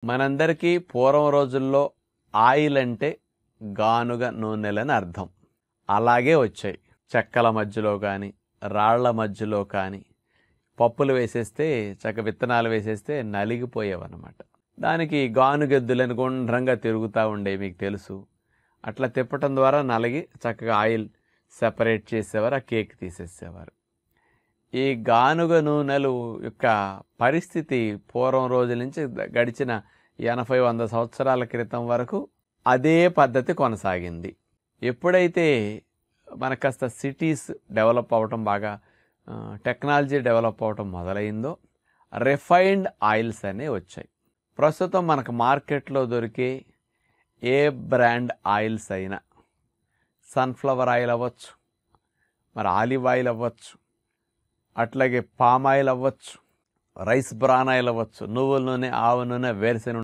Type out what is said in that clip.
మనందరికీ పూర్వం రోజుల్లో ఆయిల్ అంటే గానుగ నూనెలని అర్థం. అలాగే వచ్చాయి. చెక్కల మధ్యలో కానీ, రాళ్ల మధ్యలో కానీ పప్పులు వేసేస్తే, విత్తనాలు వేసేస్తే నలిగిపోయేవన్నమాట. దానికి గానుగెద్దులని గుండ్రంగా తిరుగుతూ ఉండే, మీకు తెలుసు. అట్లా తిప్పటం ద్వారా నలిగి చక్కగా ఆయిల్ సెపరేట్ చేసేవారు, ఆ కేక్ తీసేసేవారు. ఈ గానుగ నూనెలు యొక్క పరిస్థితి పూర్వం రోజుల నుంచి గడిచిన 80-100 సంవత్సరాల క్రితం వరకు అదే పద్ధతి కొనసాగింది. ఎప్పుడైతే మనకు కాస్త సిటీస్ డెవలప్ అవ్వటం, బాగా టెక్నాలజీ డెవలప్ అవ్వటం మొదలైందో రిఫైన్డ్ ఆయిల్స్ అనేవి వచ్చాయి. ప్రస్తుతం మనకు మార్కెట్లో దొరికే ఏ బ్రాండ్ ఆయిల్స్ అయినా, సన్ఫ్లవర్ ఆయిల్ అవ్వచ్చు, మరి ఆలివ్ ఆయిల్ అవ్వచ్చు, అట్లాగే పామ్ ఆయిల్ అవ్వచ్చు, రైస్ బ్రాన్ ఆయిల్ అవ్వచ్చు, నువ్వుల నూనె, ఆవ నూనె, వేరుశెనగ